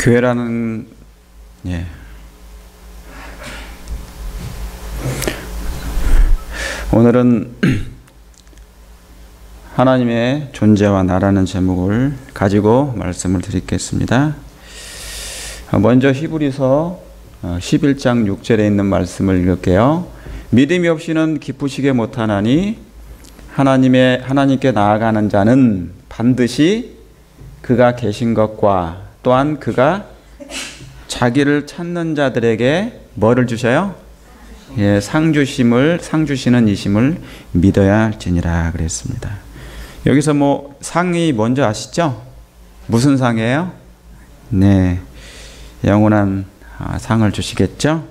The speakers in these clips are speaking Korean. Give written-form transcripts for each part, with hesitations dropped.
교회라는 오늘은 하나님의 존재와 나라는 제목을 가지고 말씀을 드리겠습니다. 먼저 히브리서 11장 6절에 있는 말씀을 읽을게요. 믿음이 없이는 기쁘시게 못하나니 하나님께 나아가는 자는 반드시 그가 계신 것과 또한 그가 자기를 찾는 자들에게 뭐를 주셔요? 상 주시는 이심을 믿어야 할지니라 그랬습니다. 여기서 상이 뭔지 아시죠? 무슨 상이에요? 네, 영원한 상을 주시겠죠?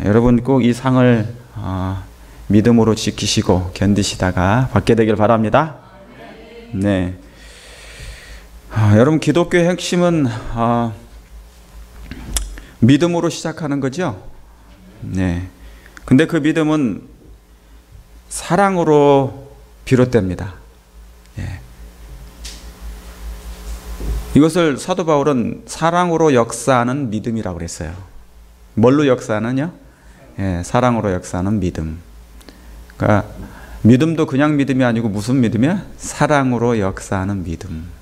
여러분 꼭 이 상을 믿음으로 지키시고 견디시다가 받게 되길 바랍니다. 네. 여러분 기독교의 핵심은 믿음으로 시작하는 거죠. 네. 근데 그 믿음은 사랑으로 비롯됩니다. 예. 이것을 사도 바울은 사랑으로 역사하는 믿음이라고 그랬어요. 뭘로 역사하느냐? 예, 사랑으로 역사하는 믿음. 그러니까 믿음도 그냥 믿음이 아니고 무슨 믿음이야? 사랑으로 역사하는 믿음.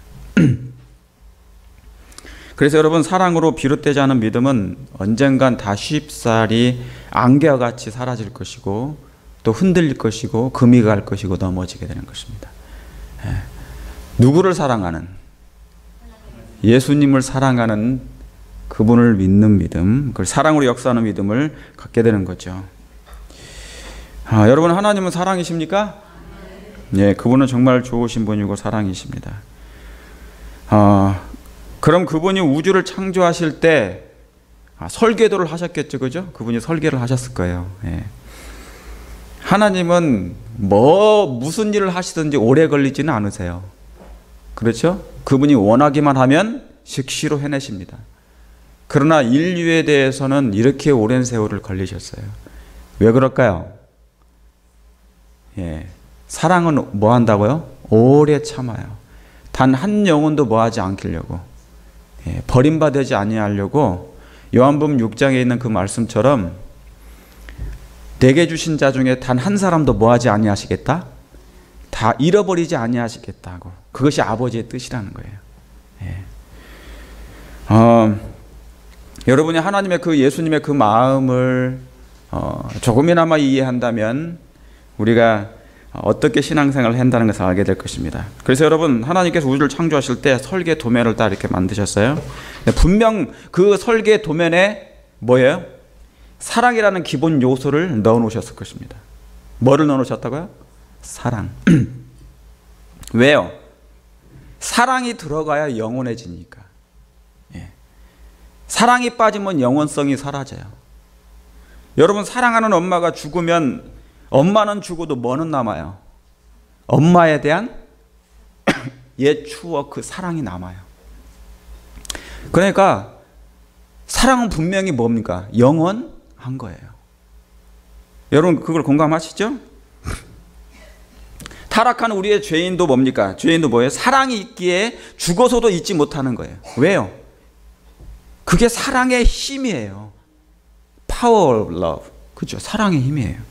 그래서 여러분 사랑으로 비롯되지 않은 믿음은 언젠간 다 쉽사리 안개와 같이 사라질 것이고 또 흔들릴 것이고 금이 갈 것이고 넘어지게 되는 것입니다. 누구를 사랑하는? 예수님을 사랑하는 그분을 믿는 믿음, 그걸 사랑으로 역사하는 믿음을 갖게 되는 거죠. 여러분 하나님은 사랑이십니까? 네, 그분은 정말 좋으신 분이고 사랑이십니다. 그럼 그분이 우주를 창조하실 때 설계도를 하셨겠죠, 그죠? 그분이 설계를 하셨을 거예요. 예. 하나님은 무슨 일을 하시든지 오래 걸리지는 않으세요. 그렇죠? 그분이 원하기만 하면 즉시로 해내십니다. 그러나 인류에 대해서는 이렇게 오랜 세월을 걸리셨어요. 왜 그럴까요? 예. 사랑은 뭐 한다고요? 오래 참아요. 단 한 영혼도 뭐하지 않기려고, 버림받지 아니하려고. 요한복음 6장에 있는 그 말씀처럼 내게 주신 자 중에 단 한 사람도 뭐하지 아니하시겠다? 다 잃어버리지 아니하시겠다고. 그것이 아버지의 뜻이라는 거예요. 여러분이 하나님의 예수님의 그 마음을 조금이나마 이해한다면 우리가 어떻게 신앙생활을 한다는 것을 알게 될 것입니다. 그래서 여러분 하나님께서 우주를 창조하실 때 설계 도면을 딱 이렇게 만드셨어요. 분명 그 설계 도면에 뭐예요? 사랑이라는 기본 요소를 넣어 놓으셨을 것입니다. 뭐를 넣어 놓으셨다고요? 사랑. 왜요? 사랑이 들어가야 영원해지니까. 사랑이 빠지면 영원성이 사라져요. 여러분 사랑하는 엄마가 죽으면 엄마는 죽어도 뭐는 남아요? 엄마에 대한 옛 추억, 그 사랑이 남아요. 그러니까 사랑은 분명히 뭡니까? 영원한 거예요. 여러분 그걸 공감하시죠? 타락한 우리의 죄인도 뭡니까? 죄인도 뭐예요? 사랑이 있기에 죽어서도 잊지 못하는 거예요. 왜요? 그게 사랑의 힘이에요. Power of love. 그죠? 사랑의 힘이에요.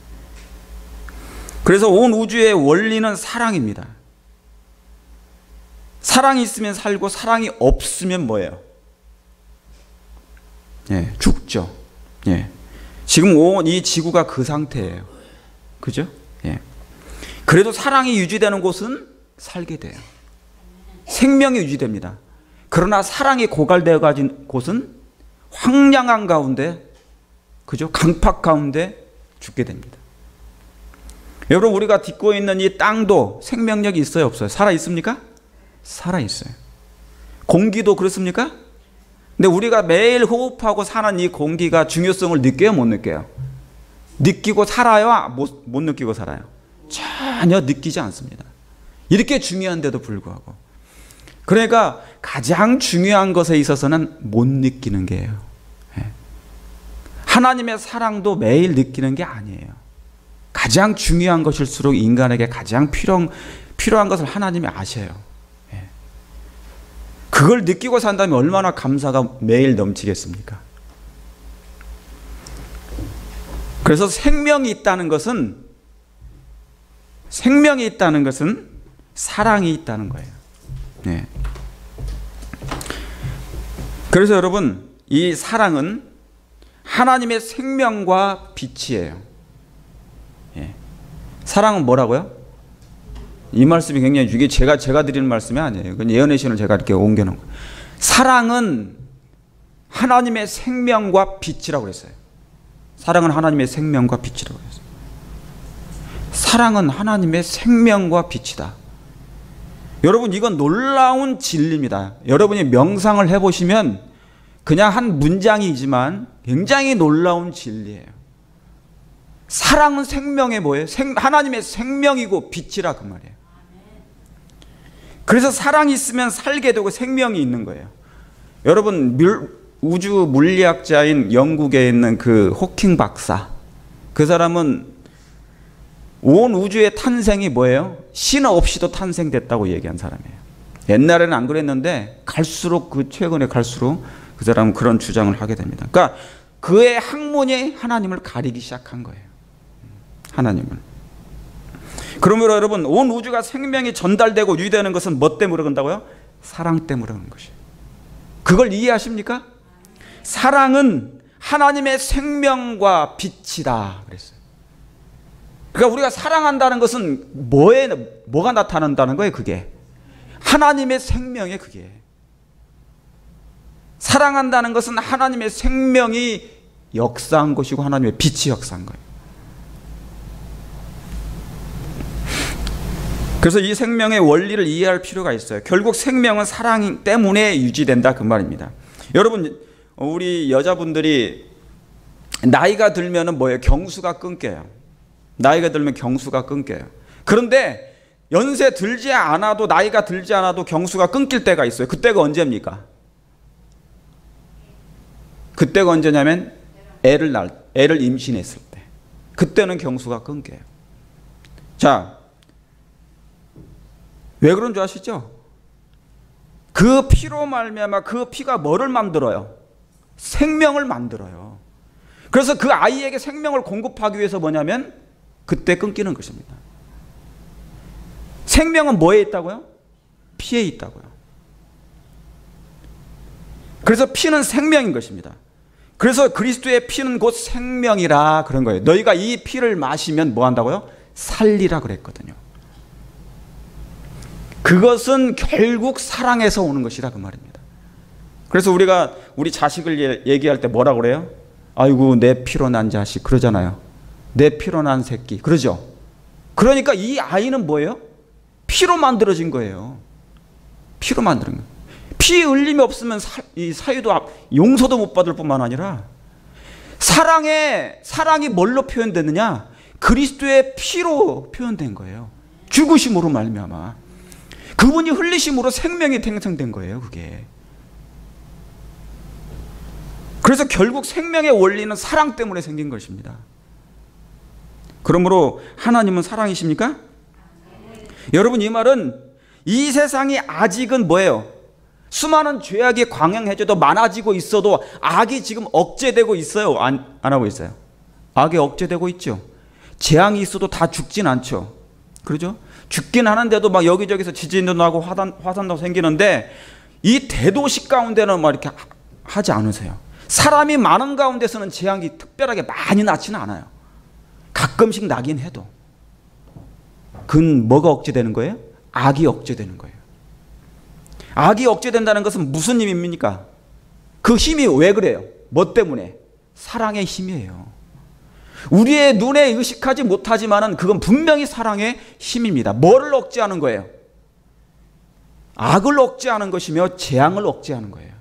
그래서 온 우주의 원리는 사랑입니다. 사랑이 있으면 살고 사랑이 없으면 뭐예요? 죽죠. 지금 온 이 지구가 그 상태예요. 그죠? 그래도 사랑이 유지되는 곳은 살게 돼요. 생명이 유지됩니다. 그러나 사랑이 고갈되어 가진 곳은 황량한 가운데, 그죠? 강팍 가운데 죽게 됩니다. 여러분 우리가 딛고 있는 이 땅도 생명력이 있어요, 없어요? 살아 있습니까? 살아 있어요. 공기도 그렇습니까? 근데 우리가 매일 호흡하고 사는 이 공기가 중요성을 느껴요, 못 느껴요? 느끼고 살아요? 못 느끼고 살아요? 전혀 느끼지 않습니다. 이렇게 중요한데도 불구하고. 그러니까 가장 중요한 것에 있어서는 못 느끼는 게예요. 하나님의 사랑도 매일 느끼는 게 아니에요. 가장 중요한 것일수록 인간에게 가장 필요한 것을 하나님이 아셔요. 그걸 느끼고 산다면 얼마나 감사가 매일 넘치겠습니까? 그래서 생명이 있다는 것은 사랑이 있다는 거예요. 네. 그래서 여러분, 이 사랑은 하나님의 생명과 빛이에요. 예. 사랑은 뭐라고요? 이 말씀이 굉장히, 이게 제가 드리는 말씀이 아니에요. 그건 예언의 신을 제가 이렇게 옮겨놓은 거예요. 사랑은 하나님의 생명과 빛이라고 그랬어요. 사랑은 하나님의 생명과 빛이라고 그랬어요. 사랑은 하나님의 생명과 빛이다. 여러분, 이건 놀라운 진리입니다. 여러분이 명상을 해보시면 그냥 한 문장이지만 굉장히 놀라운 진리예요. 사랑은 생명의 뭐예요? 하나님의 생명이고 빛이라 그 말이에요. 그래서 사랑이 있으면 살게 되고 생명이 있는 거예요. 여러분, 우주 물리학자인 영국에 있는 그 호킹 박사, 그 사람은 온 우주의 탄생이 뭐예요? 신 없이도 탄생됐다고 얘기한 사람이에요. 옛날에는 안 그랬는데 최근에 갈수록 그 사람은 그런 주장을 하게 됩니다. 그러니까 그의 학문이 하나님을 가리기 시작한 거예요. 하나님을. 그러므로 여러분, 온 우주가 생명이 전달되고 유지되는 것은 뭐 때문에 그런다고요? 사랑 때문에 그런 것이에요. 그걸 이해하십니까? 사랑은 하나님의 생명과 빛이다 그랬어요. 그러니까 우리가 사랑한다는 것은 뭐가 나타난다는 거예요? 그게 하나님의 생명에, 그게 사랑한다는 것은 하나님의 생명이 역사한 것이고 하나님의 빛이 역사한 거예요. 그래서 이 생명의 원리를 이해할 필요가 있어요. 결국 생명은 사랑 때문에 유지된다 그 말입니다. 여러분, 우리 여자분들이 나이가 들면은 뭐예요? 경수가 끊겨요. 나이가 들면 경수가 끊겨요. 그런데 연세 들지 않아도, 나이가 들지 않아도 경수가 끊길 때가 있어요. 그때가 언제입니까? 그때가 언제냐면 애를 임신했을 때. 그때는 경수가 끊겨요. 자, 왜 그런 줄 아시죠? 그 피로 말미암아 그 피가 뭐를 만들어요? 생명을 만들어요. 그래서 그 아이에게 생명을 공급하기 위해서 뭐냐면 그때 끊기는 것입니다. 생명은 뭐에 있다고요? 피에 있다고요. 그래서 피는 생명인 것입니다. 그래서 그리스도의 피는 곧 생명이라 그런 거예요. 너희가 이 피를 마시면 뭐 한다고요? 살리라 그랬거든요. 그것은 결국 사랑에서 오는 것이라 그 말입니다. 그래서 우리가 우리 자식을 얘기할 때 뭐라고 그래요? 아이고 내 피로 난 자식 그러잖아요. 내 피로 난 새끼 그러죠. 그러니까 이 아이는 뭐예요? 피로 만들어진 거예요. 피로 만드는 거예요. 피 흘림이 없으면 이 사유도 용서도 못 받을 뿐만 아니라 사랑이 뭘로 표현되느냐? 그리스도의 피로 표현된 거예요. 죽으심으로 말미암아 그분이 흘리심으로 생명이 생성된 거예요. 그게. 그래서 결국 생명의 원리는 사랑 때문에 생긴 것입니다. 그러므로 하나님은 사랑이십니까? 여러분, 이 말은 이 세상이 아직은 뭐예요? 수많은 죄악이 광영해져도 많아지고 있어도 악이 지금 억제되고 있어요? 안 하고 있어요? 악이 억제되고 있죠. 재앙이 있어도 다 죽진 않죠. 그러죠? 죽긴 하는데도 막 여기저기서 지진도 나고 화산도 생기는데 이 대도시 가운데는 막 이렇게 하지 않으세요. 사람이 많은 가운데서는 재앙이 특별하게 많이 나지는 않아요. 가끔씩 나긴 해도. 그건 뭐가 억제되는 거예요? 악이 억제되는 거예요. 악이 억제된다는 것은 무슨 힘입니까? 그 힘이 왜 그래요? 뭐 때문에? 사랑의 힘이에요. 우리의 눈에 의식하지 못하지만은 그건 분명히 사랑의 힘입니다. 뭐를 억제하는 거예요? 악을 억제하는 것이며 재앙을 억제하는 거예요.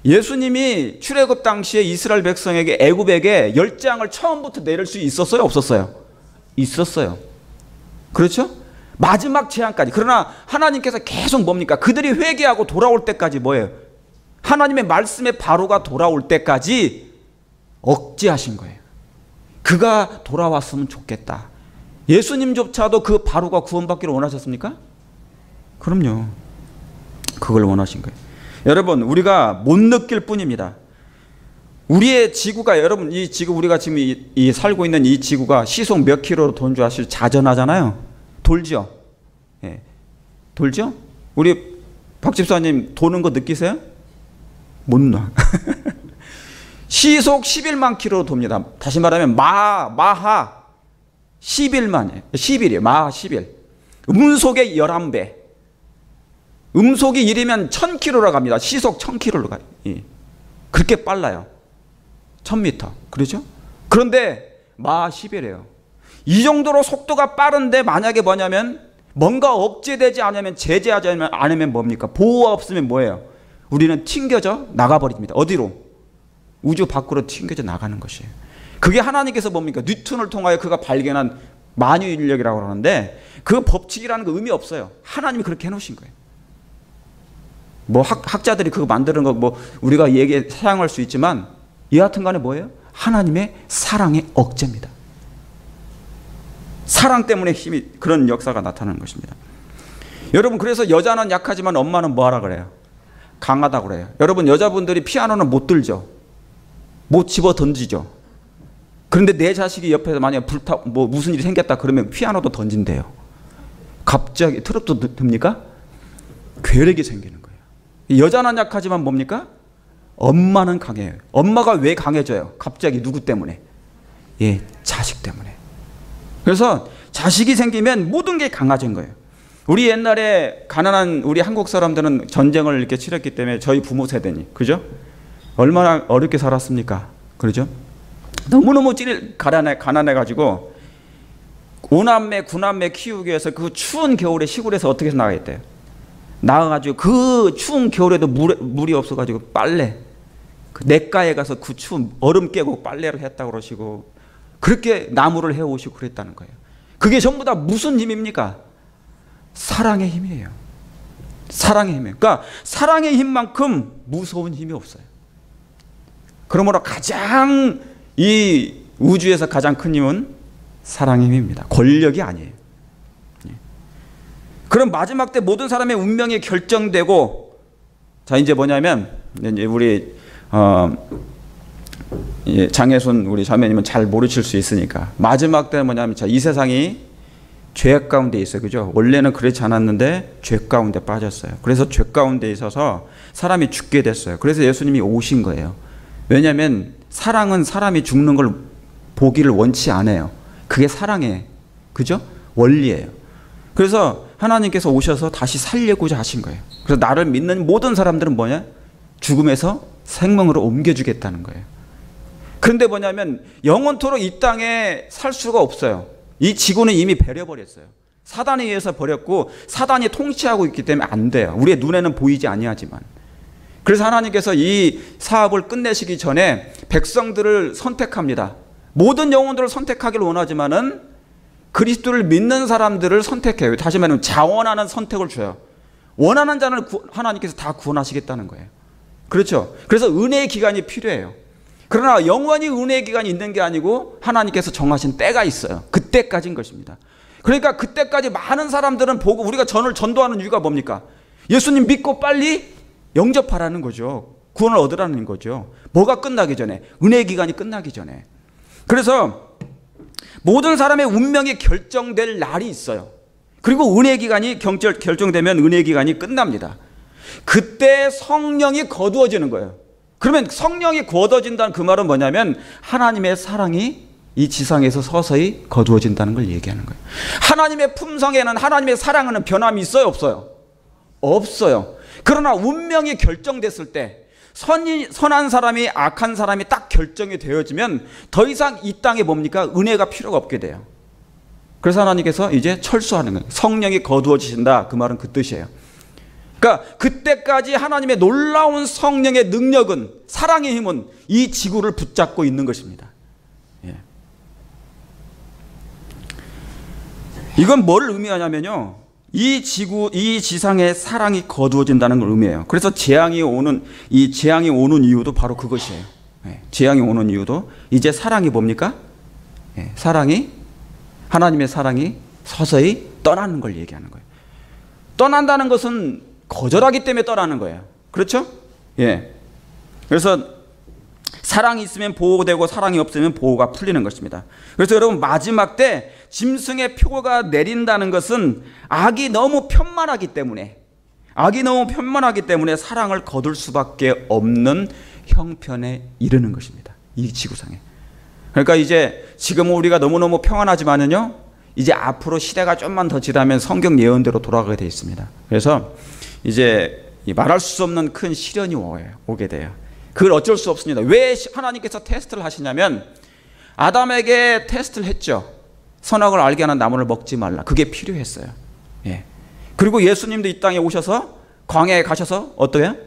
예수님이 출애굽 당시에 이스라엘 백성에게 애굽에게 10장을 처음부터 내릴 수 있었어요? 없었어요? 있었어요. 그렇죠? 마지막 재앙까지. 그러나 하나님께서 계속 뭡니까? 그들이 회개하고 돌아올 때까지 뭐예요? 하나님의 말씀의 바로가 돌아올 때까지 억제하신 거예요. 그가 돌아왔으면 좋겠다. 예수님조차도 그 바로가 구원받기를 원하셨습니까? 그럼요. 그걸 원하신 거예요. 여러분, 우리가 못 느낄 뿐입니다. 우리의 지구가, 여러분, 이 지구, 우리가 지금 이 살고 있는 이 지구가 시속 몇 킬로로 도는 줄 아시죠? 자전하잖아요. 돌죠? 예. 돌죠? 우리 박 집사님 도는 거 느끼세요? 못 놔. 시속 11만 킬로로 돕니다. 다시 말하면 마하 11만이에요. 11이에요. 마하 11. 음속의 11배. 음속이 1이면 1000km로 갑니다. 시속 1000km로 가요. 예. 그렇게 빨라요. 1000m. 그렇죠? 그런데 마하 11이에요. 이 정도로 속도가 빠른데 만약에 뭐냐면 뭔가 억제되지 않으면, 제재하지 않으면 뭡니까? 보호가 없으면 뭐예요? 우리는 튕겨져 나가버립니다. 어디로? 우주 밖으로 튕겨져 나가는 것이에요. 그게 하나님께서 뭡니까? 뉴턴을 통하여 그가 발견한 만유인력이라고 하는데, 그 법칙이라는 거 의미 없어요. 하나님이 그렇게 해놓으신 거예요. 뭐 학자들이 그거 만드는 거 뭐 우리가 사용할 수 있지만, 여하튼 간에 뭐예요? 하나님의 사랑의 억제입니다. 사랑 때문에 힘이, 그런 역사가 나타나는 것입니다. 여러분, 그래서 여자는 약하지만 엄마는 뭐하라 그래요? 강하다고 그래요. 여러분, 여자분들이 피아노는 못 들죠? 못 집어 던지죠? 그런데 내 자식이 옆에서 만약에 뭐 무슨 일이 생겼다 그러면 피아노도 던진대요. 갑자기 트롯도 듭니까? 괴력이 생기는 거예요. 여자는 약하지만 뭡니까? 엄마는 강해요. 엄마가 왜 강해져요? 갑자기 누구 때문에? 예, 자식 때문에. 그래서 자식이 생기면 모든 게 강해진 거예요. 우리 옛날에 가난한 우리 한국 사람들은 전쟁을 이렇게 치렀기 때문에, 저희 부모 세대니, 그죠? 얼마나 어렵게 살았습니까? 그러죠? 너무너무 가난해가지고 5남매, 9남매 키우기 위해서 그 추운 겨울에 시골에서 어떻게 해서 나가겠대요? 나가가지고 그 추운 겨울에도 물이 없어가지고 빨래, 그 냇가에 가서 그 추운 얼음 깨고 빨래를 했다고 그러시고, 그렇게 나무를 해오시고 그랬다는 거예요. 그게 전부 다 무슨 힘입니까? 사랑의 힘이에요. 사랑의 힘이에요. 그러니까 사랑의 힘만큼 무서운 힘이 없어요. 그러므로 가장 이 우주에서 가장 큰 힘은 사랑의 힘입니다. 권력이 아니에요. 그럼 마지막 때 모든 사람의 운명이 결정되고, 자, 이제 뭐냐면, 이제 우리 장혜순 우리 자매님은 잘 모르실 수 있으니까, 마지막 때는 뭐냐면, 자, 이 세상이 죄 가운데 있어요. 그죠? 원래는 그렇지 않았는데 죄 가운데 빠졌어요. 그래서 죄 가운데 있어서 사람이 죽게 됐어요. 그래서 예수님이 오신 거예요. 왜냐하면 사랑은 사람이 죽는 걸 보기를 원치 않아요. 그게 사랑의, 그죠? 원리예요. 그래서 하나님께서 오셔서 다시 살려고자 하신 거예요. 그래서 나를 믿는 모든 사람들은 뭐냐? 죽음에서 생명으로 옮겨주겠다는 거예요. 그런데 뭐냐면 영원토록 이 땅에 살 수가 없어요. 이 지구는 이미 배려버렸어요. 사단에 의해서 버렸고, 사단이 통치하고 있기 때문에 안 돼요. 우리의 눈에는 보이지 아니하지만. 그래서 하나님께서 이 사업을 끝내시기 전에 백성들을 선택합니다. 모든 영혼들을 선택하기를 원하지만은 그리스도를 믿는 사람들을 선택해요. 다시 말하면 자원하는 선택을 줘요. 원하는 자는 하나님께서 다 구원하시겠다는 거예요. 그렇죠? 그래서 은혜의 기간이 필요해요. 그러나 영원히 은혜의 기간이 있는 게 아니고 하나님께서 정하신 때가 있어요. 그때까지인 것입니다. 그러니까 그때까지 많은 사람들은 보고, 우리가 전도하는 이유가 뭡니까? 예수님 믿고 빨리 영접하라는 거죠. 구원을 얻으라는 거죠. 뭐가 끝나기 전에? 은혜의 기간이 끝나기 전에. 그래서 모든 사람의 운명이 결정될 날이 있어요. 그리고 은혜의 기간이 결정되면 은혜의 기간이 끝납니다. 그때 성령이 거두어지는 거예요. 그러면 성령이 거두어진다는 그 말은 뭐냐면 하나님의 사랑이 이 지상에서 서서히 거두어진다는 걸 얘기하는 거예요. 하나님의 품성에는, 하나님의 사랑에는 변함이 있어요, 없어요? 없어요. 그러나 운명이 결정됐을 때, 선한 사람이 악한 사람이 딱 결정이 되어지면 더 이상 이 땅에 뭡니까? 은혜가 필요가 없게 돼요. 그래서 하나님께서 이제 철수하는 거예요. 성령이 거두어지신다, 그 말은 그 뜻이에요. 그러니까 그때까지 하나님의 놀라운 성령의 능력은, 사랑의 힘은 이 지구를 붙잡고 있는 것입니다. 예. 이건 뭘 의미하냐면요, 이 지구, 이 지상에 사랑이 거두어진다는 걸 의미해요. 그래서 재앙이 오는 이유도 바로 그것이에요. 예. 재앙이 오는 이유도 이제 사랑이 뭡니까? 예. 하나님의 사랑이 서서히 떠나는 걸 얘기하는 거예요. 떠난다는 것은 거절하기 때문에 떠나는 거예요. 그렇죠? 예. 그래서 사랑이 있으면 보호되고 사랑이 없으면 보호가 풀리는 것입니다. 그래서 여러분 마지막 때 짐승의 표가 내린다는 것은 악이 너무 편만하기 때문에 사랑을 거둘 수밖에 없는 형편에 이르는 것입니다. 이 지구상에. 그러니까 이제 지금은 우리가 너무너무 평안하지만은요, 이제 앞으로 시대가 좀만 더 지나면 성경 예언대로 돌아가게 되어 있습니다. 그래서 이제 말할 수 없는 큰 시련이 오게 돼요. 그걸 어쩔 수 없습니다. 왜 하나님께서 테스트를 하시냐면 아담에게 테스트를 했죠. 선악을 알게 하는 나무를 먹지 말라. 그게 필요했어요. 예. 그리고 예수님도 이 땅에 오셔서 광야에 가셔서 어떠해요?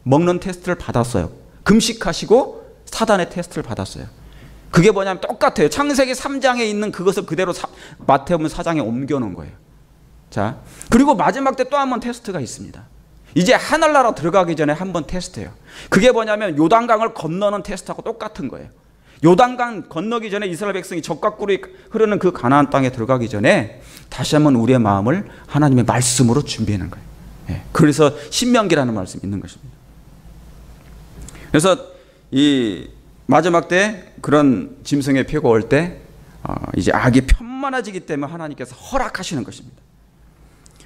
먹는 테스트를 받았어요. 금식하시고 사단의 테스트를 받았어요. 그게 뭐냐면 똑같아요. 창세기 3장에 있는 그것을 그대로 마태복음 4장에 옮겨놓은 거예요. 자, 그리고 마지막 때 또 한 번 테스트가 있습니다. 이제 하늘나라 들어가기 전에 한 번 테스트해요. 그게 뭐냐면 요단강을 건너는 테스트하고 똑같은 거예요. 요단강 건너기 전에 이스라엘 백성이 젖과 꿀이 흐르는 그 가나안 땅에 들어가기 전에 다시 한번 우리의 마음을 하나님의 말씀으로 준비하는 거예요. 예. 그래서 신명기라는 말씀이 있는 것입니다. 그래서 이 마지막 때 그런 짐승의 표가 올 때 이제 악이 편만해지기 때문에 하나님께서 허락하시는 것입니다.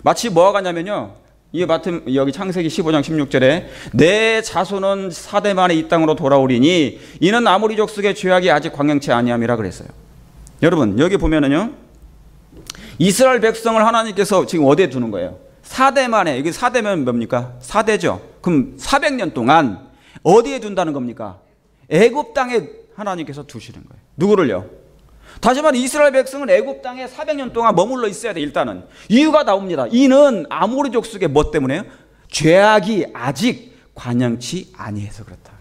마치 뭐가 같냐면요, 여기 창세기 15장 16절에 내 자손은 4대 만에 이 땅으로 돌아오리니 이는 아모리 족속의 죄악이 아직 광영치 아니함이라 그랬어요. 여러분 여기 보면은요, 이스라엘 백성을 하나님께서 지금 어디에 두는 거예요? 4대 만에. 여기 4대면 뭡니까? 4대죠. 그럼 400년 동안 어디에 둔다는 겁니까? 애굽 땅에 하나님께서 두시는 거예요. 누구를요? 다시 말해 이스라엘 백성은 애굽 땅에 400년 동안 머물러 있어야 돼. 일단은 이유가 나옵니다. 이는 아모리 족속의 뭐 때문에요? 죄악이 아직 관영치 아니해서 그렇다.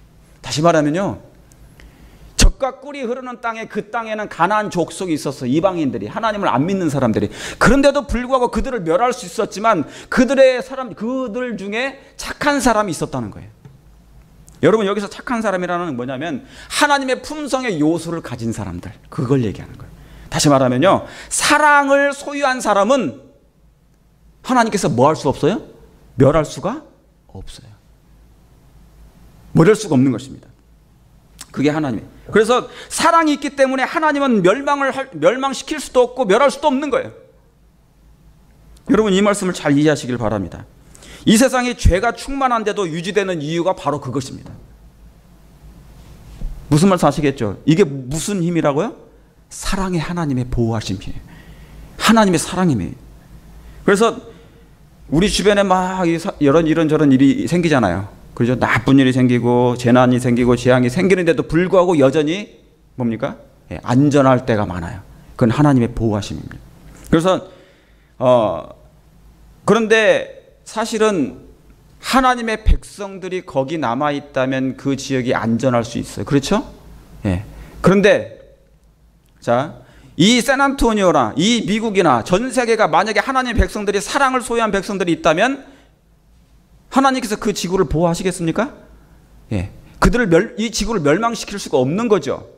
다시 말하면요, 젖과 꿀이 흐르는 땅에, 그 땅에는 가나안 족속이 있었어. 이방인들이, 하나님을 안 믿는 사람들이. 그런데도 불구하고 그들을 멸할 수 있었지만 그들 중에 착한 사람이 있었다는 거예요. 여러분 여기서 착한 사람이라는 건 뭐냐면 하나님의 품성의 요소를 가진 사람들, 그걸 얘기하는 거예요. 다시 말하면요, 사랑을 소유한 사람은 하나님께서 뭐 할 수 없어요? 멸할 수가 없어요. 멸할 수가 없는 것입니다. 그게 하나님이에요. 그래서 사랑이 있기 때문에 하나님은 멸망시킬 수도 없고 멸할 수도 없는 거예요. 여러분 이 말씀을 잘 이해하시길 바랍니다. 이 세상에 죄가 충만한데도 유지되는 이유가 바로 그것입니다. 무슨 말씀 아시겠죠? 이게 무슨 힘이라고요? 사랑의 하나님의 보호하심 힘이에요. 하나님의 사랑임이에요. 그래서 우리 주변에 막 이런저런 일이 생기잖아요. 그죠? 나쁜 일이 생기고 재난이 생기고 재앙이 생기는데도 불구하고 여전히 뭡니까? 예, 안전할 때가 많아요. 그건 하나님의 보호하심입니다. 그래서 그런데 사실은 하나님의 백성들이 거기 남아있다면 그 지역이 안전할 수 있어요. 그렇죠? 예. 그런데 자, 이 샌안토니오나 이 미국이나 전 세계가 만약에 하나님의 백성들이 사랑을 소유한 백성들이 있다면 하나님께서 그 지구를 보호하시겠습니까? 예. 이 지구를 멸망시킬 수가 없는 거죠.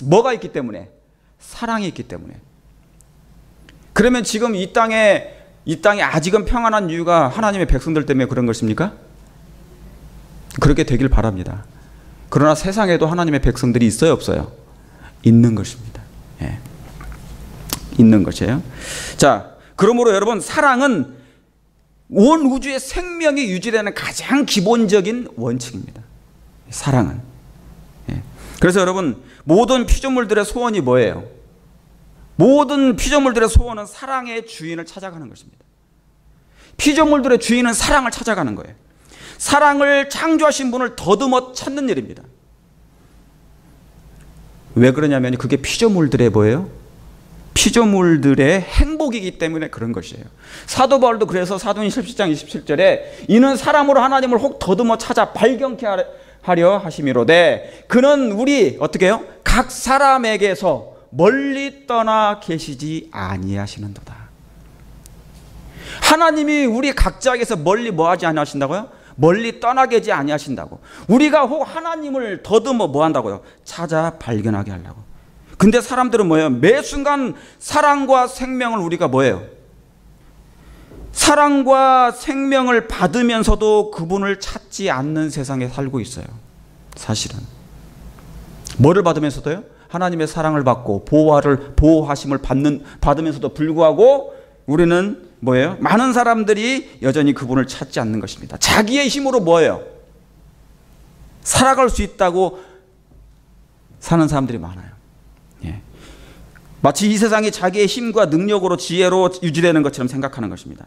뭐가 있기 때문에? 사랑이 있기 때문에. 그러면 지금 이 땅이 아직은 평안한 이유가 하나님의 백성들 때문에 그런 것입니까? 그렇게 되길 바랍니다. 그러나 세상에도 하나님의 백성들이 있어요, 없어요? 있는 것입니다. 예. 있는 것이에요. 자, 그러므로 여러분 사랑은 온 우주의 생명이 유지되는 가장 기본적인 원칙입니다. 사랑은. 예. 그래서 여러분 모든 피조물들의 소원이 뭐예요? 모든 피조물들의 소원은 사랑의 주인을 찾아가는 것입니다. 피조물들의 주인은 사랑을 찾아가는 거예요. 사랑을 창조하신 분을 더듬어 찾는 일입니다. 왜 그러냐면 그게 피조물들의 뭐예요? 피조물들의 행복이기 때문에 그런 것이에요. 사도 바울도 그래서 사도행전 17장 27절에 이는 사람으로 하나님을 혹 더듬어 찾아 발견케 하려 하심이로되 그는 우리 어떻게 해요? 각 사람에게서 멀리 떠나 계시지 아니하시는도다. 하나님이 우리 각자에게서 멀리 뭐하지 아니하신다고요? 멀리 떠나 계지 아니하신다고. 우리가 혹 하나님을 더듬어 뭐한다고요? 찾아 발견하게 하려고. 근데 사람들은 뭐예요? 매 순간 사랑과 생명을 우리가 뭐예요? 사랑과 생명을 받으면서도 그분을 찾지 않는 세상에 살고 있어요. 사실은. 뭐를 받으면서도요? 하나님의 사랑을 받고 보호하심을 받으면서도 불구하고 우리는 뭐예요? 많은 사람들이 여전히 그분을 찾지 않는 것입니다. 자기의 힘으로 뭐예요? 살아갈 수 있다고 사는 사람들이 많아요. 예. 마치 이 세상이 자기의 힘과 능력으로 지혜로 유지되는 것처럼 생각하는 것입니다.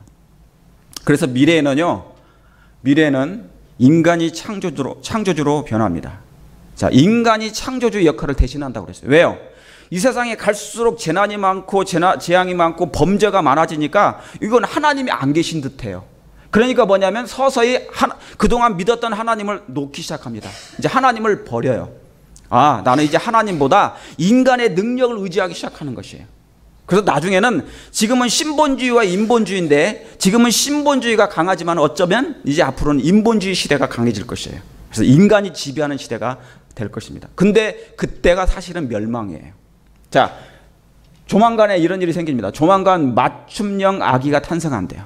그래서 미래는 인간이 창조주로 변합니다. 자, 인간이 창조주의 역할을 대신한다고 그랬어요. 왜요? 이 세상에 갈수록 재난이 많고 재앙이 많고 범죄가 많아지니까 이건 하나님이 안 계신 듯해요. 그러니까 뭐냐면 서서히 그동안 믿었던 하나님을 놓기 시작합니다. 이제 하나님을 버려요. 아, 나는 이제 하나님보다 인간의 능력을 의지하기 시작하는 것이에요. 그래서 나중에는 지금은 신본주의와 인본주의인데 지금은 신본주의가 강하지만 어쩌면 이제 앞으로는 인본주의 시대가 강해질 것이에요. 그래서 인간이 지배하는 시대가 될 것입니다. 근데 그때가 사실은 멸망이에요. 자, 조만간에 이런 일이 생깁니다. 조만간 맞춤형 아기가 탄생한대요.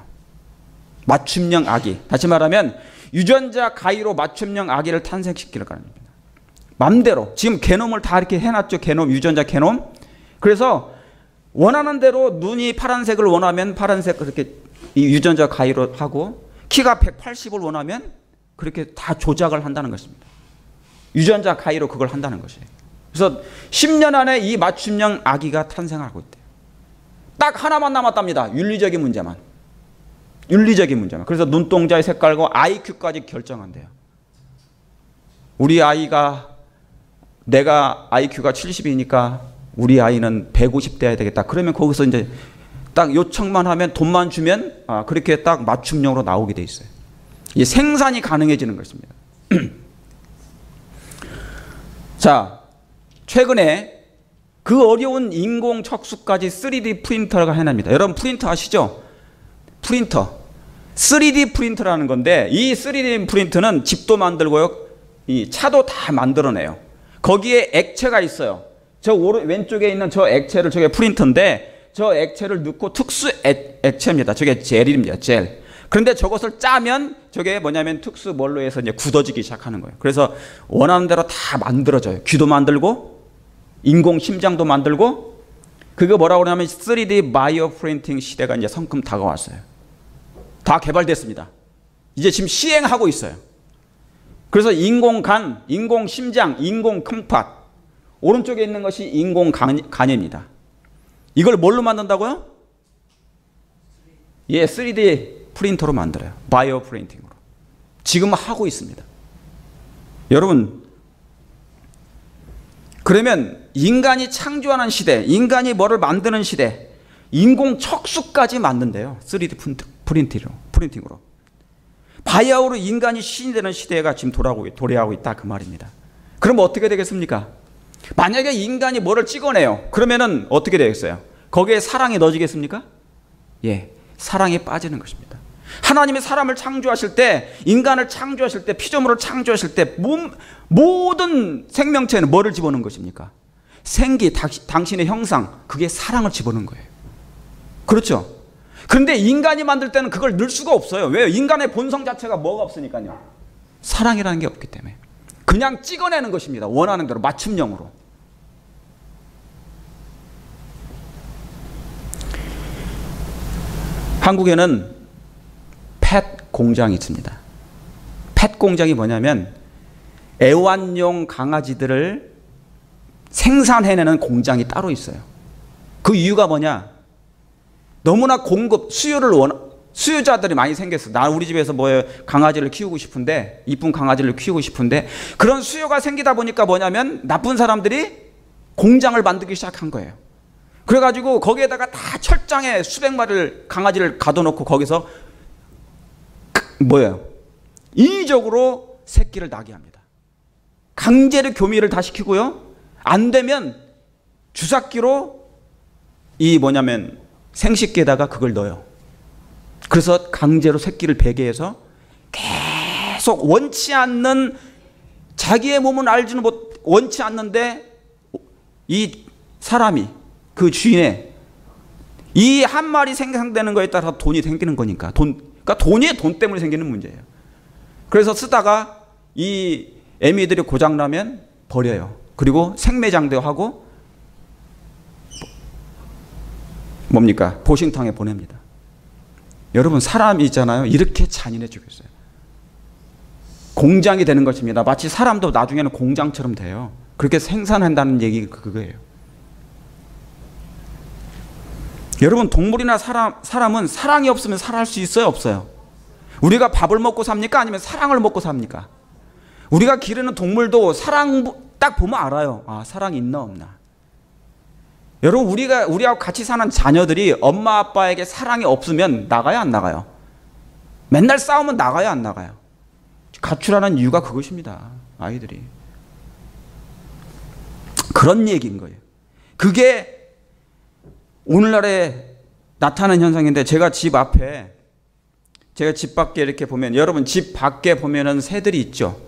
맞춤형 아기. 다시 말하면 유전자 가위로 맞춤형 아기를 탄생시키려고 합니다. 맘대로. 지금 게놈을 다 이렇게 해놨죠. 유전자 게놈. 그래서 원하는 대로 눈이 파란색을 원하면 파란색 그렇게 이 유전자 가위로 하고 키가 180을 원하면 그렇게 다 조작을 한다는 것입니다. 유전자 가위로 그걸 한다는 것이에요. 그래서 10년 안에 이 맞춤형 아기가 탄생하고 있대요. 딱 하나만 남았답니다. 윤리적인 문제만. 그래서 눈동자의 색깔과 IQ까지 결정한대요. 우리 아이가 내가 IQ가 70이니까 우리 아이는 150 돼야 되겠다. 그러면 거기서 이제 딱 요청만 하면 돈만 주면 그렇게 딱 맞춤형으로 나오게 돼 있어요. 이게 생산이 가능해지는 것입니다. 자, 최근에 그 어려운 인공 척수까지 3D 프린터가 해냅니다. 여러분 프린터 아시죠? 프린터. 3D 프린터라는 건데 이 3D 프린터는 집도 만들고요. 이 차도 다 만들어내요. 거기에 액체가 있어요. 저 왼쪽에 있는 저 액체를 저게 프린터인데 저 액체를 넣고 특수 액체입니다. 저게 젤입니다. 젤. 그런데 저것을 짜면 저게 뭐냐면 특수 뭘로 해서 이제 굳어지기 시작하는 거예요. 그래서 원하는 대로 다 만들어져요. 귀도 만들고 인공 심장도 만들고 그거 뭐라고 하냐면 3D 바이오 프린팅 시대가 이제 성큼 다가왔어요. 다 개발됐습니다. 이제 지금 시행하고 있어요. 그래서 인공 간, 인공 심장, 인공 콩팥 오른쪽에 있는 것이 인공 간입니다. 이걸 뭘로 만든다고요? 예, 3D 프린터로 만들어요. 바이오 프린팅으로. 지금 하고 있습니다. 여러분, 그러면 인간이 창조하는 시대, 인간이 뭐를 만드는 시대, 인공 척수까지 만든대요. 3D 프린팅으로. 바이오로 인간이 신이 되는 시대가 지금 도래하고 있다 그 말입니다. 그럼 어떻게 되겠습니까? 만약에 인간이 뭐를 찍어내요. 그러면은 어떻게 되겠어요? 거기에 사랑이 넣어지겠습니까? 예, 사랑에 빠지는 것입니다. 하나님이 사람을 창조하실 때, 인간을 창조하실 때, 피조물을 창조하실 때 모든 생명체는 뭐를 집어넣은 것입니까? 생기, 당신의 형상, 그게 사랑을 집어넣은 거예요. 그렇죠? 그런데 인간이 만들 때는 그걸 넣을 수가 없어요. 왜요? 인간의 본성 자체가 뭐가 없으니까요. 사랑이라는 게 없기 때문에. 그냥 찍어내는 것입니다. 원하는 대로 맞춤형으로. 한국에는 펫 공장이 있습니다. 펫 공장이 뭐냐면 애완용 강아지들을 생산해내는 공장이 따로 있어요. 그 이유가 뭐냐? 너무나 수요자들이 많이 생겼어. 나 우리 집에서 강아지를 키우고 싶은데, 이쁜 강아지를 키우고 싶은데, 그런 수요가 생기다 보니까 뭐냐면 나쁜 사람들이 공장을 만들기 시작한 거예요. 그래가지고 거기에다가 다 철장에 수백 마리를 강아지를 가둬놓고 거기서 인위적으로 새끼를 낳게 합니다. 강제로 교미를 다 시키고요. 안 되면 주사기로 생식기에다가 그걸 넣어요. 그래서 강제로 새끼를 배게해서 계속 원치 않는, 자기의 몸은 알지는 원치 않는데 이 사람이 그 주인의 이 한 마리 생산되는 거에 따라서 돈이 생기는 거니까. 그러니까 돈이 돈 때문에 생기는 문제예요. 그래서 쓰다가 이 애미들이 고장나면 버려요. 그리고 생매장도 하고 뭡니까? 보신탕에 보냅니다. 여러분, 사람이 있잖아요. 이렇게 잔인해 죽였어요. 공장이 되는 것입니다. 마치 사람도 나중에는 공장처럼 돼요. 그렇게 생산한다는 얘기가 그거예요. 여러분, 동물이나 사람은 사랑이 없으면 살아갈 수 있어요, 없어요? 우리가 밥을 먹고 삽니까? 아니면 사랑을 먹고 삽니까? 우리가 기르는 동물도 사랑 딱 보면 알아요. 아, 사랑이 있나 없나. 여러분, 우리하고 같이 사는 자녀들이 엄마 아빠에게 사랑이 없으면 나가요, 안 나가요? 맨날 싸우면 나가요, 안 나가요? 가출하는 이유가 그것입니다. 아이들이. 그런 얘기인 거예요. 그게 오늘날에 나타나는 현상인데, 제가 집 밖에 이렇게 보면, 여러분 집 밖에 보면은 새들이 있죠.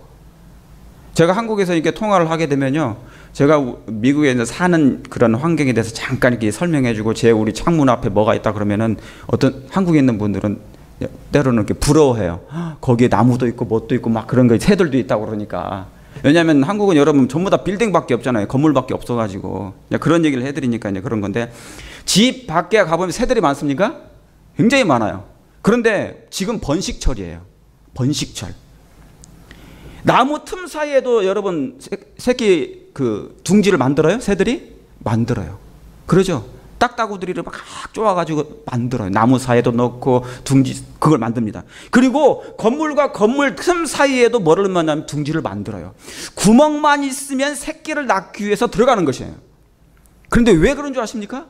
제가 한국에서 이렇게 통화를 하게 되면요, 제가 미국에 이제 사는 그런 환경에 대해서 잠깐 이렇게 설명해주고, 우리 창문 앞에 뭐가 있다 그러면은 어떤 한국에 있는 분들은 때로는 이렇게 부러워해요. 거기에 나무도 있고 뭣도 있고 막 그런 거, 새들도 있다고 그러니까. 왜냐하면 한국은 여러분 전부 다 빌딩밖에 없잖아요. 건물밖에 없어가지고 그런 얘기를 해드리니까 이제 그런 건데, 집 밖에 가보면 새들이 많습니까? 굉장히 많아요. 그런데 지금 번식철이에요. 번식철. 나무 틈 사이에도 여러분 새끼 그 둥지를 만들어요? 새들이? 만들어요. 그러죠? 딱따구들이를 막 쪼아가지고 만들어요. 나무 사이에도 넣고 둥지, 그걸 만듭니다. 그리고 건물과 건물 틈 사이에도 뭐를 만나면 둥지를 만들어요. 구멍만 있으면 새끼를 낳기 위해서 들어가는 것이에요. 그런데 왜 그런 줄 아십니까?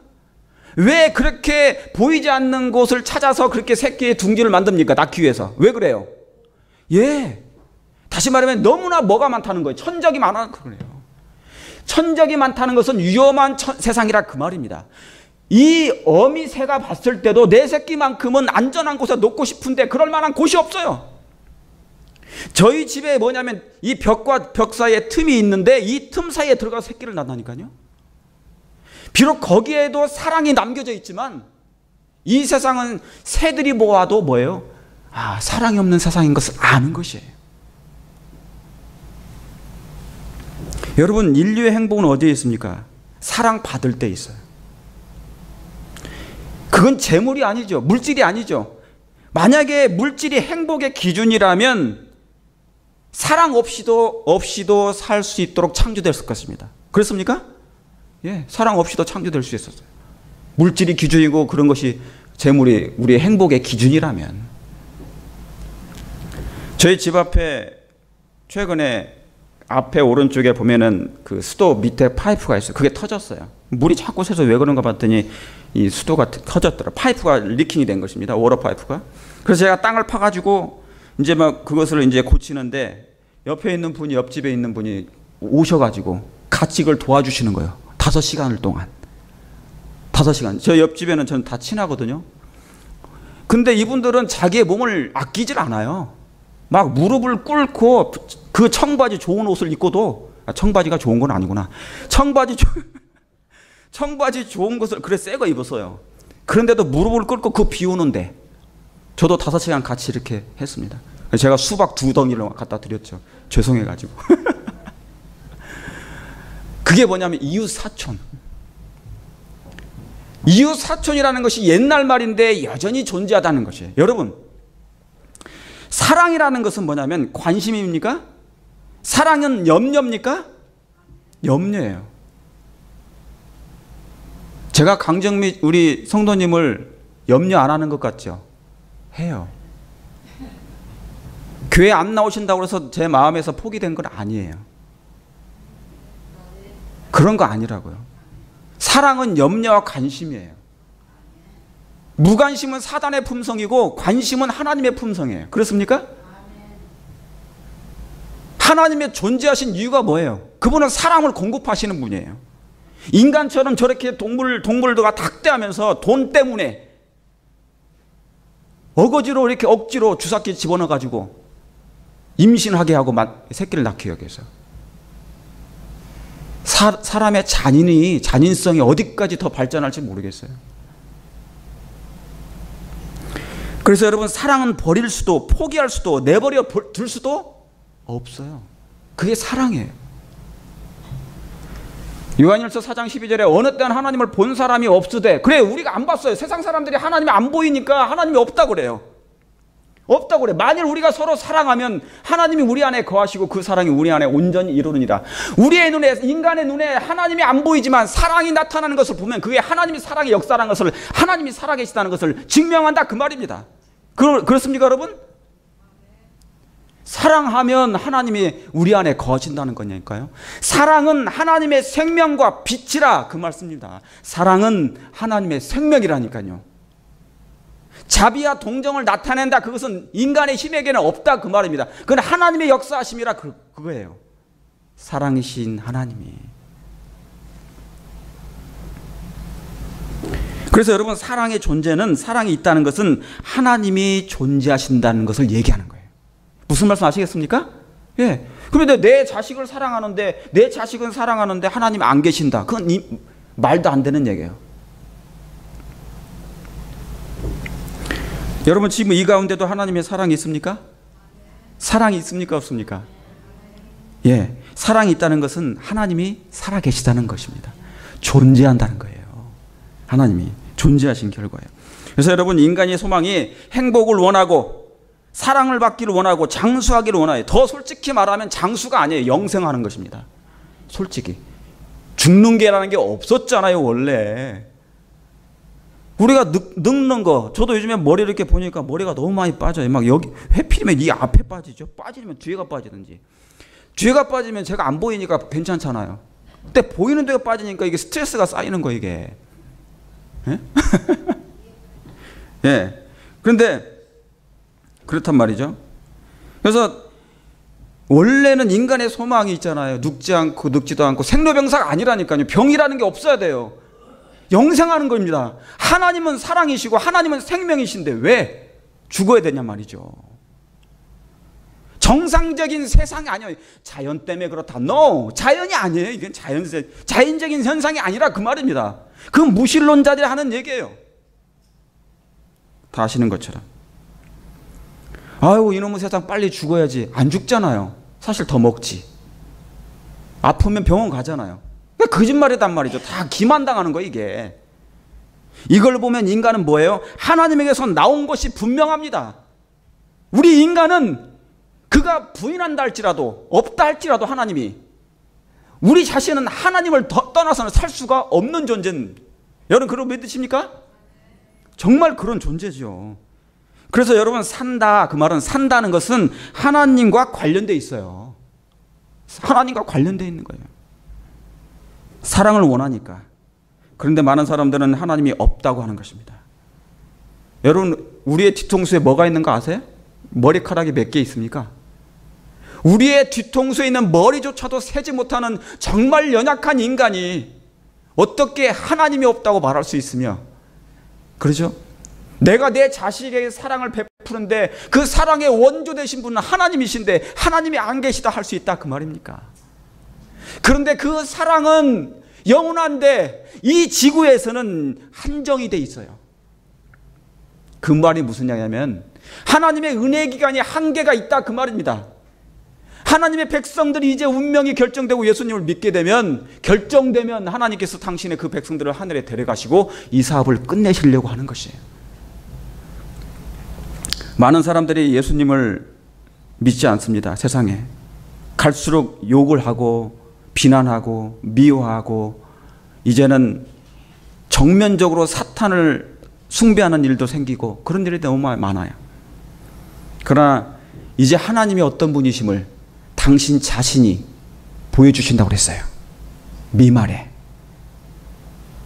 왜 그렇게 보이지 않는 곳을 찾아서 그렇게 새끼의 둥지를 만듭니까? 낳기 위해서. 왜 그래요? 예. 다시 말하면 너무나 뭐가 많다는 거예요. 천적이 많아. 그래요. 천적이 많다는 것은 위험한 세상이라 그 말입니다. 이 어미새가 봤을 때도 내 새끼만큼은 안전한 곳에 놓고 싶은데 그럴 만한 곳이 없어요. 저희 집에 뭐냐면 이 벽과 벽 사이에 틈이 있는데 이 틈 사이에 들어가서 새끼를 낳는다니까요. 비록 거기에도 사랑이 남겨져 있지만 이 세상은 새들이 보아도 뭐예요? 아, 사랑이 없는 세상인 것을 아는 것이에요. 여러분, 인류의 행복은 어디에 있습니까? 사랑받을 때 있어요. 그건 재물이 아니죠. 물질이 아니죠. 만약에 물질이 행복의 기준이라면 사랑 없이도 살 수 있도록 창조됐을 것입니다. 그렇습니까? 예, 사랑 없이도 창조될 수 있었어요. 물질이 기준이고 그런 것이 재물이 우리의 행복의 기준이라면. 저희 집 앞에 최근에 앞에 오른쪽에 보면은 그 수도 밑에 파이프가 있어요. 그게 터졌어요. 물이 자꾸 새서 왜 그런가 봤더니 이 수도가 터졌더라. 파이프가 리킹이 된 것입니다. 워터 파이프가. 그래서 제가 땅을 파가지고 이제 막 그것을 이제 고치는데 옆에 있는 분이, 옆집에 있는 분이 오셔가지고 같이 그걸 도와주시는 거예요. 5시간을 동안. 5시간. 저 옆집에는 저는 다 친하거든요. 근데 이분들은 자기의 몸을 아끼질 않아요. 막 무릎을 꿇고 그 청바지 좋은 옷을 입고도, 청바지가 좋은 건 아니구나. 청바지 좋은 것을, 그래 새 거 입었어요. 그런데도 무릎을 꿇고 그 비 오는데 저도 5시간 같이 이렇게 했습니다. 제가 수박 2덩이를 갖다 드렸죠. 죄송해가지고. 그게 뭐냐면 이웃사촌. 이웃사촌이라는 것이 옛날 말인데 여전히 존재하다는 것이에요. 여러분, 사랑이라는 것은 뭐냐면 관심입니까? 사랑은 염려입니까? 염려예요. 제가 강정미 우리 성도님을 염려 안 하는 것 같죠? 해요. 교회 안 나오신다고 해서 제 마음에서 포기된 건 아니에요. 그런 거 아니라고요. 사랑은 염려와 관심이에요. 무관심은 사단의 품성이고 관심은 하나님의 품성이에요. 그렇습니까? 하나님의 존재하신 이유가 뭐예요? 그분은 사랑을 공급하시는 분이에요. 인간처럼 저렇게 동물들과 탁대하면서 돈 때문에 어거지로 이렇게 억지로 주사기 집어넣어가지고 임신하게 하고 새끼를 낳게 하기 위해서. 사람의 잔인성이 어디까지 더 발전할지 모르겠어요. 그래서 여러분, 사랑은 버릴 수도, 포기할 수도, 내버려 둘 수도 없어요. 그게 사랑이에요. 요한일서 4장 12절에 어느 때는 하나님을 본 사람이 없으되, 그래, 우리가 안 봤어요. 세상 사람들이 하나님이 안 보이니까 하나님이 없다고 그래요. 없다고 그래. 만일 우리가 서로 사랑하면 하나님이 우리 안에 거하시고 그 사랑이 우리 안에 온전히 이루느니라. 우리의 눈에, 인간의 눈에 하나님이 안 보이지만 사랑이 나타나는 것을 보면 그게 하나님이 사랑의 역사라는 것을, 하나님이 살아계시다는 것을 증명한다, 그 말입니다. 그렇습니까, 여러분? 사랑하면 하나님이 우리 안에 거하신다는 거니까요. 사랑은 하나님의 생명과 빛이라, 그 말씀입니다. 사랑은 하나님의 생명이라니까요. 자비와 동정을 나타낸다, 그것은 인간의 힘에게는 없다, 그 말입니다. 그건 하나님의 역사하심이라, 그거예요. 사랑이신 하나님이. 그래서 여러분, 사랑의 존재는, 사랑이 있다는 것은 하나님이 존재하신다는 것을 얘기하는 거예요. 무슨 말씀 아시겠습니까? 예. 그런데 내 자식을 사랑하는데, 내 자식은 사랑하는데 하나님이 안 계신다, 그건 말도 안 되는 얘기예요. 여러분, 지금 이 가운데도 하나님의 사랑이 있습니까? 사랑이 있습니까, 없습니까? 예, 사랑이 있다는 것은 하나님이 살아계시다는 것입니다. 존재한다는 거예요. 하나님이 존재하신 결과예요. 그래서 여러분, 인간의 소망이 행복을 원하고 사랑을 받기를 원하고 장수하기를 원해요. 더 솔직히 말하면 장수가 아니에요. 영생하는 것입니다. 솔직히 죽는 게라는 게 없었잖아요, 원래. 우리가 늙는 거, 저도 요즘에 머리를 이렇게 보니까 머리가 너무 많이 빠져요. 막 여기 회피면 이 앞에 빠지죠. 빠지면 뒤에가 빠지든지. 뒤에가 빠지면 제가 안 보이니까 괜찮잖아요. 근데 보이는 데가 빠지니까 이게 스트레스가 쌓이는 거, 이게. 예? 예. 그런데 그렇단 말이죠. 그래서 원래는 인간의 소망이 있잖아요. 늙지 않고 늙지도 않고, 생로병사가 아니라니까요. 병이라는 게 없어야 돼요. 영생하는 겁니다. 하나님은 사랑이시고 하나님은 생명이신데 왜 죽어야 되냐 말이죠. 정상적인 세상이 아니에요. 자연 때문에 그렇다. No, 자연이 아니에요. 이건 자연적인 현상이 아니라, 그 말입니다. 그건 무신론자들이 하는 얘기예요. 다 아시는 것처럼. 아유, 이놈의 세상 빨리 죽어야지. 안 죽잖아요. 사실 더 먹지. 아프면 병원 가잖아요. 거짓말이단 말이죠. 다 기만당하는 거, 이게. 이걸 보면 인간은 뭐예요? 하나님에게서 나온 것이 분명합니다. 우리 인간은 그가 부인한다 할지라도, 없다 할지라도 하나님이, 우리 자신은 하나님을 떠나서는 살 수가 없는 존재는, 여러분 그런 거 믿으십니까? 정말 그런 존재죠. 그래서 여러분, 산다, 그 말은, 산다는 것은 하나님과 관련되어 있어요. 하나님과 관련되어 있는 거예요. 사랑을 원하니까. 그런데 많은 사람들은 하나님이 없다고 하는 것입니다. 여러분, 우리의 뒤통수에 뭐가 있는 거 아세요? 머리카락이 몇 개 있습니까? 우리의 뒤통수에 있는 머리조차도 세지 못하는 정말 연약한 인간이 어떻게 하나님이 없다고 말할 수 있으며, 그러죠? 내가 내 자식에게 사랑을 베푸는데 그 사랑의 원조 되신 분은 하나님이신데 하나님이 안 계시다 할 수 있다, 그 말입니까? 그런데 그 사랑은 영원한데 이 지구에서는 한정이 돼 있어요. 그 말이 무슨 얘기냐면 하나님의 은혜 기간이 한계가 있다, 그 말입니다. 하나님의 백성들이 이제 운명이 결정되고 예수님을 믿게 되면, 결정되면 하나님께서 당신의 그 백성들을 하늘에 데려가시고 이 사업을 끝내시려고 하는 것이에요. 많은 사람들이 예수님을 믿지 않습니다. 세상에 갈수록 욕을 하고 비난하고 미워하고, 이제는 정면적으로 사탄을 숭배하는 일도 생기고 그런 일이 너무 많아요. 그러나 이제 하나님이 어떤 분이심을 당신 자신이 보여주신다고 그랬어요. 미말에.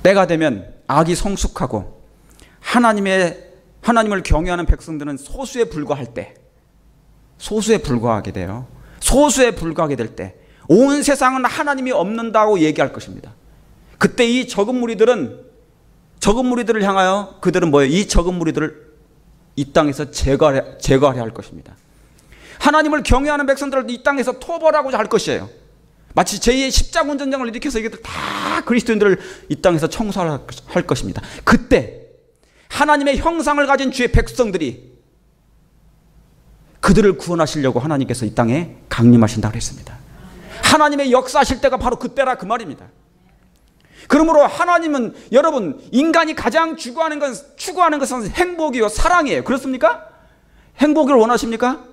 때가 되면 악이 성숙하고 하나님을 경외하는 백성들은 소수에 불과할 때, 소수에 불과하게 돼요. 소수에 불과하게 될 때 온 세상은 하나님이 없는다고 얘기할 것입니다. 그때 이 적은 무리들을 향하여 그들은 뭐예요? 이 적은 무리들을 이 땅에서 제거하려 할 것입니다. 하나님을 경외하는 백성들을 이 땅에서 토벌하고자 할 것이에요. 마치 제2의 십자군 전쟁을 일으켜서 이것들 다 그리스도인들을 이 땅에서 청소할 것입니다. 그때 하나님의 형상을 가진 주의 백성들이 그들을 구원하시려고 하나님께서 이 땅에 강림하신다고 했습니다. 하나님의 역사하실 때가 바로 그때라 그 말입니다. 그러므로 하나님은 여러분 인간이 가장 추구하는 것은 행복이요 사랑이에요. 그렇습니까? 행복을 원하십니까?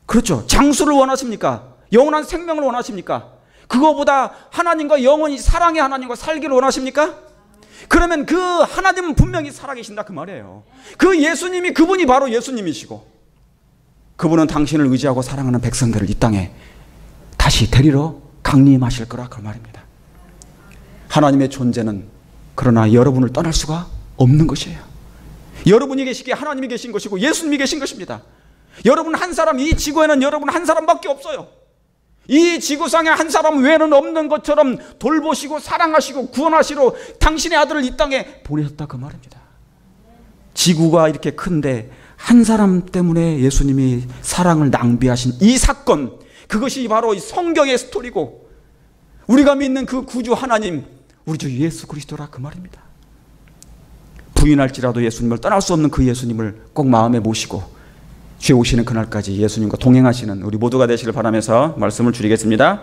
그렇죠. 장수를 원하십니까? 영원한 생명을 원하십니까? 그거보다 하나님과 영원히 사랑의 하나님과 살기를 원하십니까? 그러면 그 하나님은 분명히 살아계신다 그 말이에요. 그 예수님이 그분이 바로 예수님이시고 그분은 당신을 의지하고 사랑하는 백성들을 이 땅에 다시 데리러 강림하실 거라 그 말입니다. 하나님의 존재는 그러나 여러분을 떠날 수가 없는 것이에요. 여러분이 계시기에 하나님이 계신 것이고 예수님이 계신 것입니다. 여러분 한 사람, 이 지구에는 여러분 한 사람밖에 없어요. 이 지구상에 한 사람 외에는 없는 것처럼 돌보시고 사랑하시고 구원하시러 당신의 아들을 이 땅에 보내셨다 그 말입니다. 지구가 이렇게 큰데 한 사람 때문에 예수님이 사랑을 낭비하신 이 사건, 그것이 바로 이 성경의 스토리고 우리가 믿는 그 구주 하나님, 우리 주 예수 그리스도라 그 말입니다. 부인할지라도 예수님을 떠날 수 없는 그 예수님을 꼭 마음에 모시고 주의 오시는 그날까지 예수님과 동행하시는 우리 모두가 되시길 바라면서 말씀을 줄이겠습니다.